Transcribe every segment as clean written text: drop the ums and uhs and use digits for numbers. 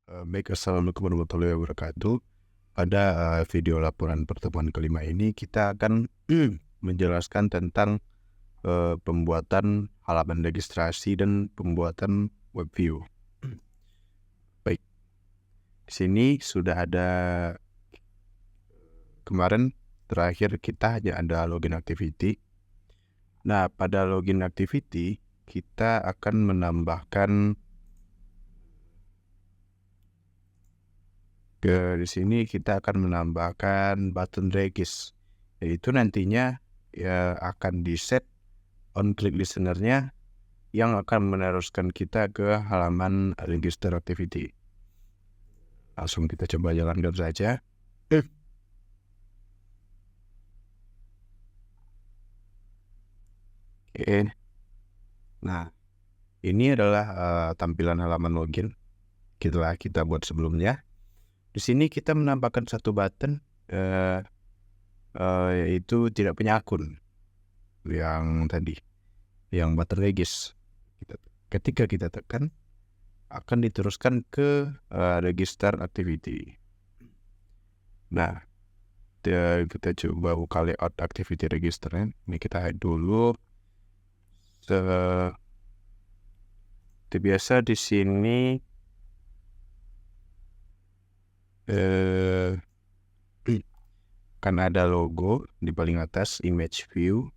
Baik, assalamualaikum warahmatullahi wabarakatuh. Pada video laporan pertemuan kelima ini kita akan menjelaskan tentang pembuatan halaman registrasi dan pembuatan web view. Baik, di sini sudah ada kemarin terakhir kita hanya ada login activity. Nah, pada login activity kita akan menambahkan di sini kita akan menambahkan button regis, yaitu nantinya ya akan di-set on click listener-nya yang akan meneruskan kita ke halaman register activity. Langsung kita coba jalankan saja. Oke. Nah, ini adalah tampilan halaman login kita buat sebelumnya. Di sini kita menambahkan satu button yaitu tidak punya akun yang tadi, yang button regis. Ketika kita tekan akan diteruskan ke register activity. Nah, kita coba buka layout activity register. Ini kita hide dulu. Seperti biasa di sini kan ada logo di paling atas, image view,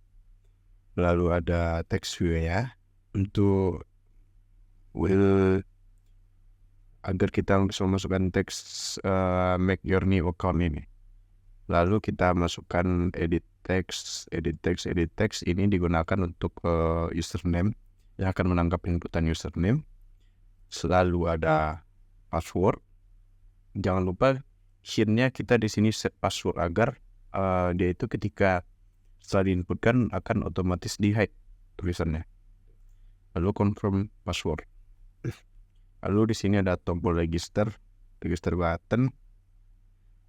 lalu ada text view ya, untuk agar kita bisa masukkan teks make your new account ini. Lalu kita masukkan edit text ini digunakan untuk username yang akan menangkap inputan username. Selalu ada password. Jangan lupa hint-nya kita di sini set password agar dia itu ketika setelah diinputkan akan otomatis di-hide tulisannya. Lalu confirm password. Lalu di sini ada tombol register button,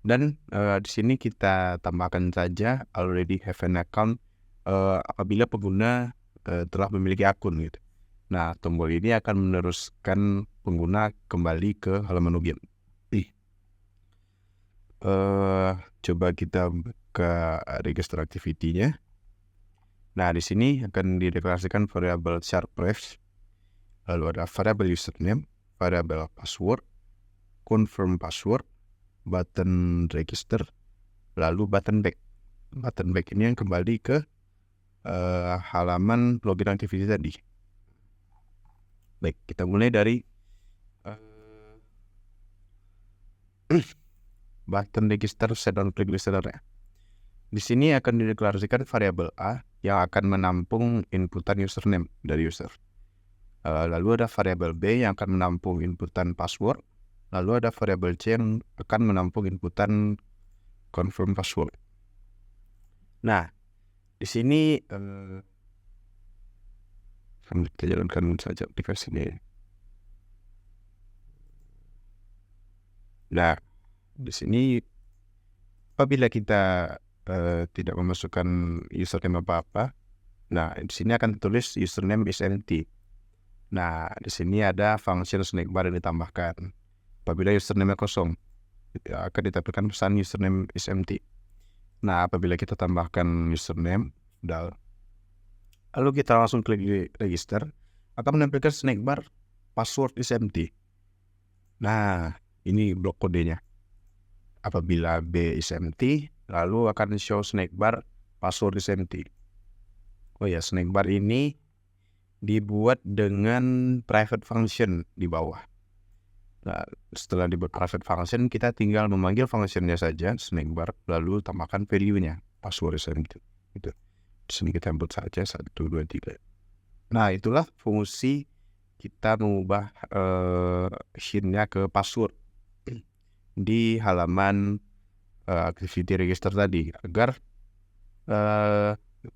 dan di sini kita tambahkan saja already have an account apabila pengguna telah memiliki akun gitu. Nah, tombol ini akan meneruskan pengguna kembali ke halaman login. Coba kita buka register activity-nya. Nah, di sini akan dideklarasikan variabel sharpref, lalu ada variabel username, variabel password, confirm password, button register, lalu button back. Button back ini yang kembali ke halaman login activity tadi. Baik, kita mulai dari button register set on click listener. Di sini akan dideklarasikan variabel A yang akan menampung inputan username dari user. Lalu ada variabel B yang akan menampung inputan password. Lalu ada variabel C yang akan menampung inputan confirm password. Nah, di sini kita jalankan saja aplikasinya. Nah, di sini apabila kita tidak memasukkan username apa-apa, nah di sini akan tulis username is empty. Nah, di sini ada function snackbar yang ditambahkan. Apabila username kosong, akan ditampilkan pesan username is empty. Nah, apabila kita tambahkan username lalu kita langsung klik di register, akan menampilkan snackbar password is empty. Nah, ini blok kodenya. Apabila B is empty, lalu akan show snackbar password is empty. Oh ya, snackbar ini dibuat dengan private function di bawah. Nah, setelah dibuat private function, kita tinggal memanggil functionnya saja, snackbar, lalu tambahkan value-nya, password is empty. Gitu. Di sini kita input saja 1, 2, 3. Nah, itulah fungsi kita mengubah hint-nya ke password di halaman activity register tadi, agar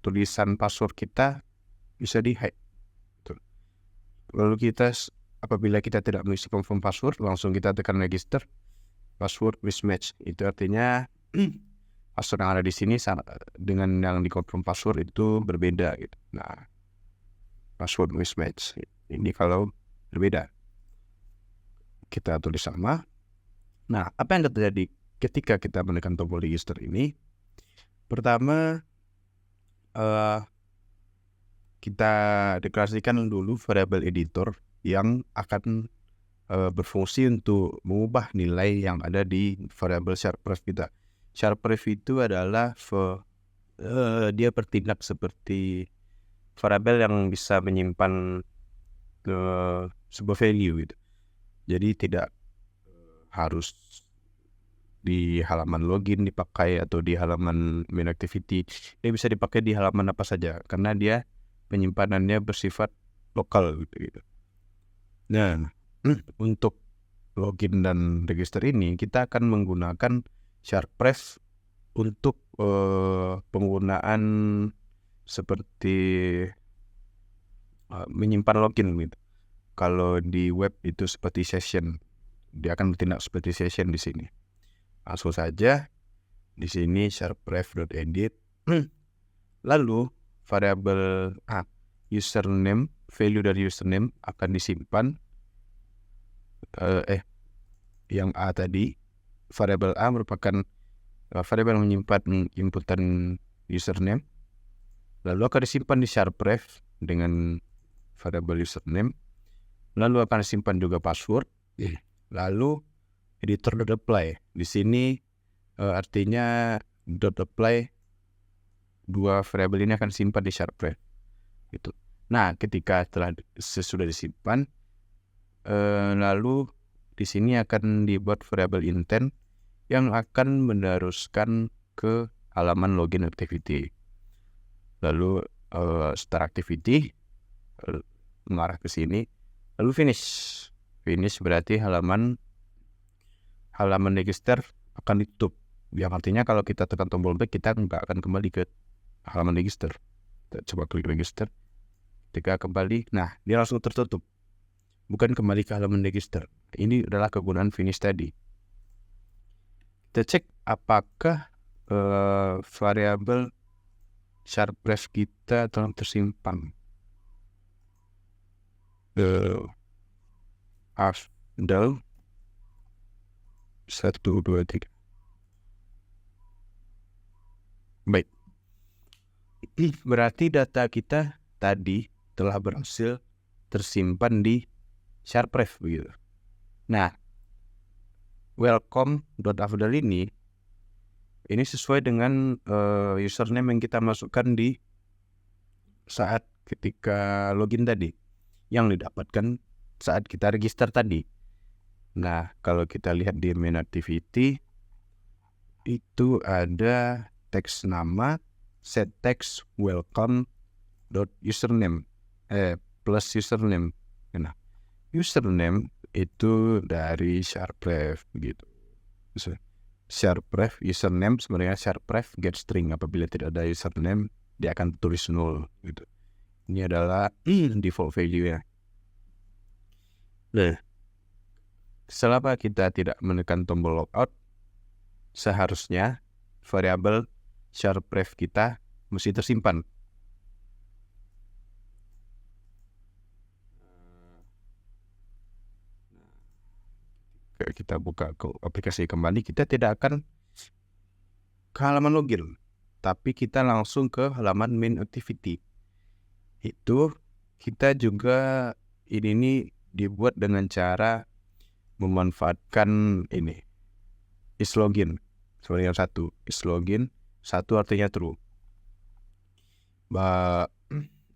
tulisan password kita bisa di-hide. Lalu apabila kita tidak mengisi confirm password, langsung kita tekan register password mismatch. Itu artinya password yang ada di sini dengan yang di confirm password itu berbeda gitu. Nah, password mismatch ini kalau berbeda. kita tulis sama. Nah, apa yang terjadi ketika kita menekan tombol register ini? Pertama, kita deklarasikan dulu variabel editor yang akan berfungsi untuk mengubah nilai yang ada di variabel sharpref kita. Sharpref itu adalah dia bertindak seperti variabel yang bisa menyimpan sebuah value gitu. Jadi tidak harus di halaman login dipakai atau di halaman main activity. Dia bisa dipakai di halaman apa saja karena dia penyimpanannya bersifat lokal gitu. Nah, untuk login dan register ini kita akan menggunakan sharpref untuk penggunaan seperti menyimpan login gitu. Kalau di web itu seperti session, dia akan bertindak seperti session di sini. Langsung saja di sini sharpref.edit. Lalu variabel username, value dari username akan disimpan. Yang A tadi, variabel A merupakan variabel yang menyimpan inputan username. Lalu akan disimpan di sharpref dengan variabel username. Lalu akan disimpan juga password. Lalu editor.apply. Di sini artinya .apply, dua variabel ini akan disimpan di sharpref. Gitu. Nah, ketika sudah disimpan, lalu di sini akan dibuat variabel intent yang akan meneruskan ke halaman login activity. Lalu start activity mengarah ke sini. Lalu finish. Finish berarti halaman register akan ditutup. Yang artinya kalau kita tekan tombol back, kita nggak akan kembali ke halaman register. Kita coba klik register. Ketika kembali, nah dia langsung tertutup. Bukan kembali ke halaman register. Ini adalah kegunaan finish tadi. Kita cek apakah variabel sharpref kita telah tersimpan. Afdal 1, 2, 3. Baik. Berarti data kita tadi telah berhasil tersimpan di sharpref begitu. Nah, welcome.afdal ini sesuai dengan username yang kita masukkan di saat ketika login tadi, yang didapatkan saat kita register tadi. Nah, kalau kita lihat di main activity itu ada teks nama, set text welcome.username plus username. Nah, username itu dari sharpref begitu. Sharpref username sebenarnya sharpref get string. Apabila tidak ada username, dia akan tulis 0 gitu. Ini adalah default value ya. Nah, selama kita tidak menekan tombol logout, seharusnya variabel sharpref kita mesti tersimpan. Kita buka ke aplikasi kembali, kita tidak akan ke halaman login, tapi kita langsung ke halaman main activity. Itu kita juga ini dibuat dengan cara memanfaatkan ini isLogin. Sebenarnya isLogin, satu artinya true.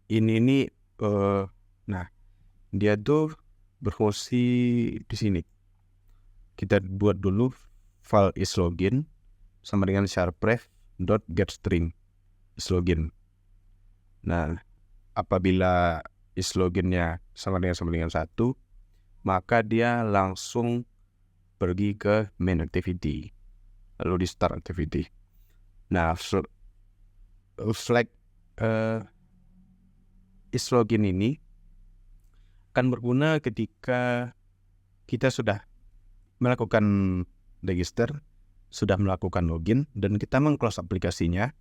Ini nah dia tuh berfungsi di sini. Kita buat dulu file isLogin sama dengan sharpref.getString isLogin. Nah, apabila isLoginnya sama dengan 1, maka dia langsung pergi ke main activity, lalu di start activity. Nah, flag isLogin ini akan berguna ketika kita sudah melakukan register, sudah melakukan login, dan kita meng-close aplikasinya.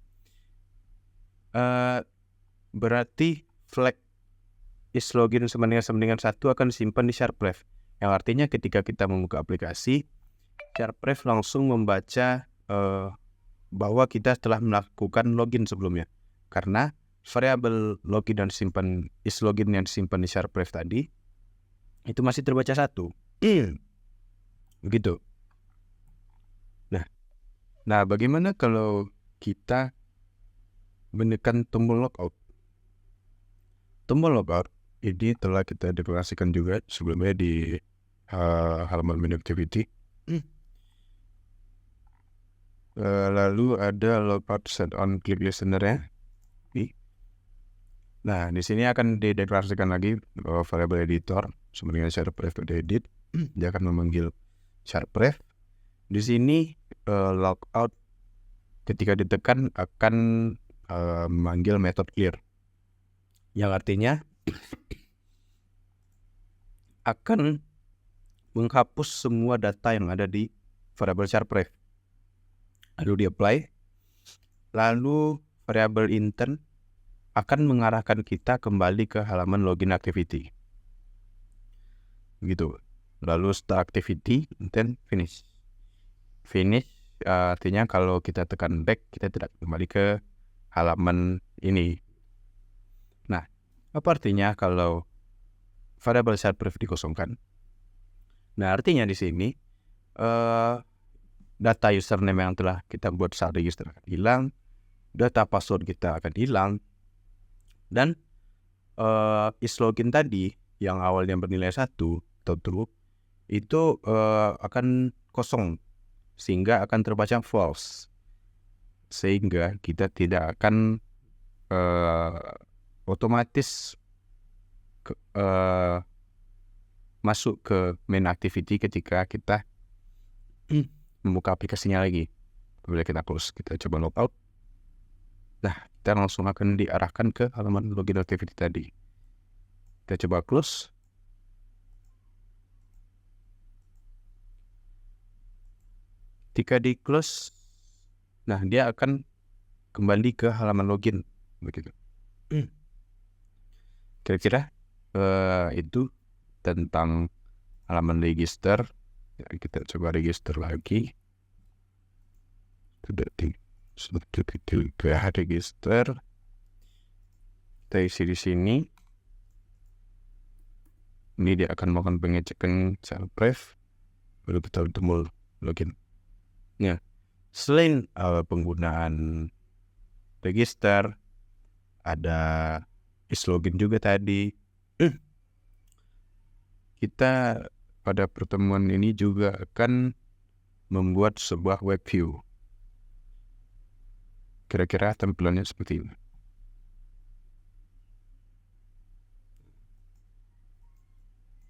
Berarti flag isLogin sama dengan 1 akan disimpan di sharpref. Yang artinya ketika kita membuka aplikasi, Sharpref langsung membaca bahwa kita telah melakukan login sebelumnya. Karena variabel login dan simpan isLogin yang disimpan di Sharpref tadi itu masih terbaca 1. Begitu. Nah, bagaimana kalau kita menekan tombol logout? Tombol logout ini telah kita deklarasikan juga sebelumnya di halaman menu activity. Lalu ada logout set on click listener-nya. Nah, di sini akan dideklarasikan lagi variable editor sama dengan Sharpref.edit. Dia akan memanggil Sharpref. Di sini logout ketika ditekan akan memanggil method clear, yang artinya akan menghapus semua data yang ada di variabel Sharpref. Lalu di apply, lalu variabel intern akan mengarahkan kita kembali ke halaman login activity. Begitu. Lalu start activity, then finish. Finish artinya kalau kita tekan back, kita tidak kembali ke halaman ini. Nah, apa artinya kalau variabel Sharpref dikosongkan? Nah, artinya di sini data username yang telah kita buat saat register akan hilang, data password kita akan hilang, dan isLogin tadi yang awalnya bernilai 1 atau true itu akan kosong, sehingga akan terbaca false, sehingga kita tidak akan otomatis masuk ke main activity ketika kita membuka aplikasinya lagi. Bila kita close, kita coba logout. Nah, kita langsung akan diarahkan ke halaman login activity tadi. Kita coba close. Ketika di close, nah dia akan kembali ke halaman login, begitu. Kira-kira itu tentang halaman register. Ya, kita coba register lagi. Sudah di register. Kita isi di sini. Ini dia akan melakukan pengecekan Sharpref, baru kita tombol login. Ya, selain penggunaan register, ada isLogin juga tadi. Kita pada pertemuan ini juga akan membuat sebuah web view. Kira-kira tampilannya seperti ini.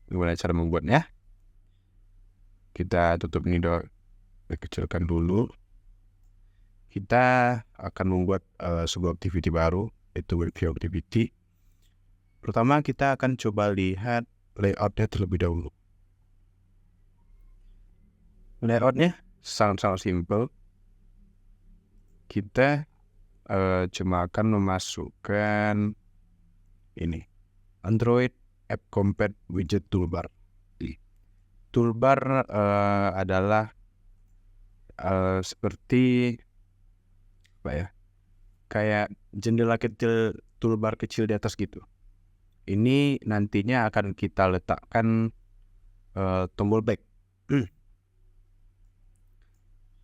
Gimana cara membuatnya? Kita tutup ini dulu, kecilkan dulu. Kita akan membuat sebuah activity baru, yaitu web view activity. Pertama kita akan coba lihat layoutnya terlebih dahulu. Layoutnya sangat-sangat simple. Kita cuma akan memasukkan ini, Android App Compat Widget Toolbar. Toolbar adalah seperti apa ya? Kayak jendela kecil, toolbar kecil di atas gitu. Ini nantinya akan kita letakkan tombol back.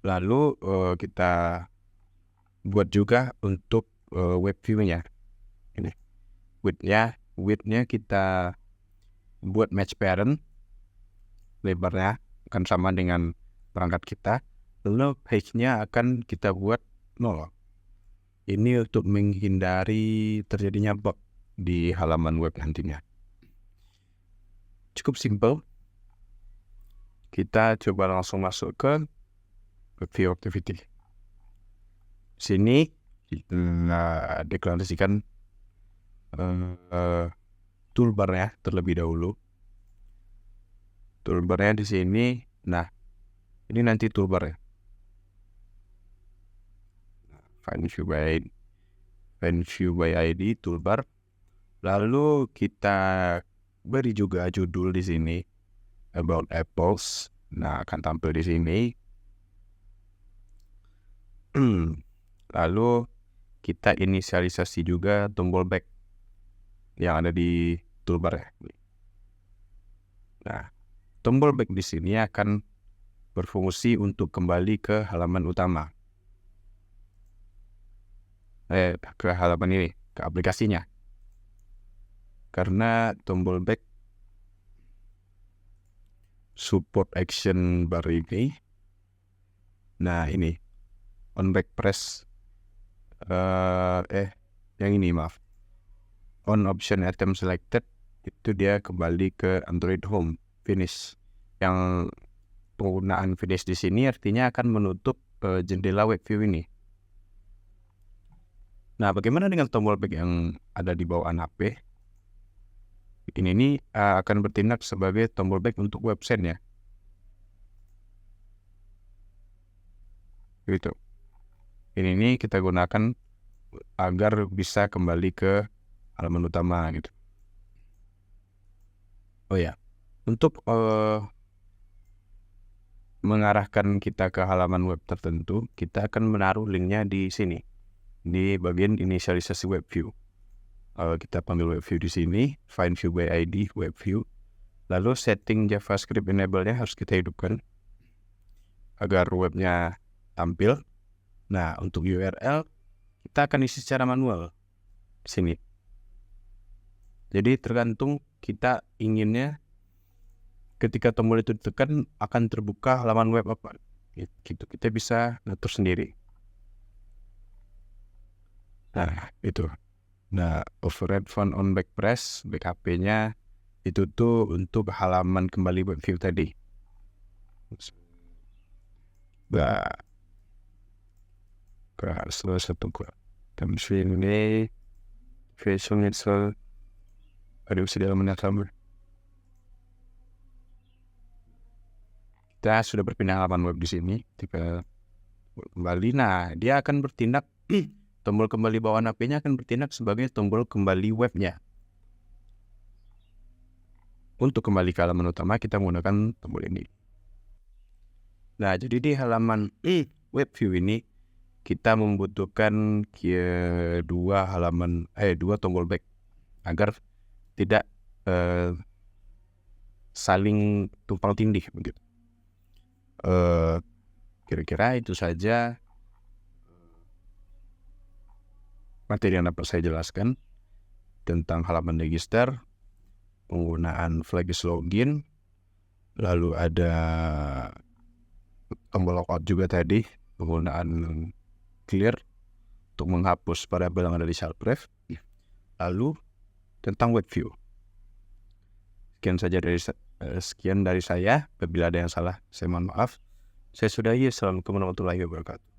Lalu kita buat juga untuk web view-nya. Ini width-nya kita buat match parent, lebarnya akan sama dengan perangkat kita. Lalu height-nya akan kita buat 0. Ini untuk menghindari terjadinya bug di halaman web nantinya. Cukup simple. Kita coba langsung masuk ke web view activity. Sini kita deklarasikan toolbarnya terlebih dahulu. Toolbarnya di sini. Nah, ini nanti toolbarnya. Find view by ID toolbar. Lalu kita beri juga judul di sini. about apples. Nah, akan tampil di sini. Lalu kita inisialisasi juga tombol back yang ada di toolbar ya. Nah, tombol back di sini akan berfungsi untuk kembali ke halaman utama. Ke halaman ini, ke aplikasinya. Karena tombol back support action bar ini. Nah, ini on back press yang ini maaf. On option item selected itu dia kembali ke Android Home finish. Yang penggunaan finish di sini artinya akan menutup jendela web view ini. Nah, bagaimana dengan tombol back yang ada di bawah HP? Ini akan bertindak sebagai tombol back untuk website ya. Gitu. Ini kita gunakan agar bisa kembali ke halaman utama gitu. Oh ya, untuk mengarahkan kita ke halaman web tertentu, kita akan menaruh linknya di sini, di bagian inisialisasi web view. Kita panggil web view di sini, find view by ID web view. Lalu setting JavaScript enable-nya harus kita hidupkan agar webnya tampil. Nah, untuk URL kita akan isi secara manual di sini. Jadi tergantung kita inginnya ketika tombol itu ditekan akan terbuka halaman web apa. Gitu. Kita bisa ngatur sendiri. Nah, itu. Nah, override font on back press, back HP-nya itu tuh untuk halaman kembali web view tadi. Nah, salah satu dan ini version install ada usia dalam sama. Kita sudah berpindah halaman web di sini. Jika kembali, nah dia akan bertindak. Tombol kembali bawaan HP-nya akan bertindak sebagai tombol kembali webnya. Untuk kembali ke halaman utama kita menggunakan tombol ini. Nah, jadi di halaman web view ini kita membutuhkan dua tombol back agar tidak saling tumpang tindih begitu. Kira-kira itu saja materi yang dapat saya jelaskan tentang halaman register, penggunaan flags login, lalu ada tombol logout juga tadi, penggunaan clear untuk menghapus variabel yang ada di shelfref, lalu tentang web view. Sekian dari saya. Apabila ada yang salah, saya mohon maaf. Saya sudahi. Assalamualaikum warahmatullahi wabarakatuh.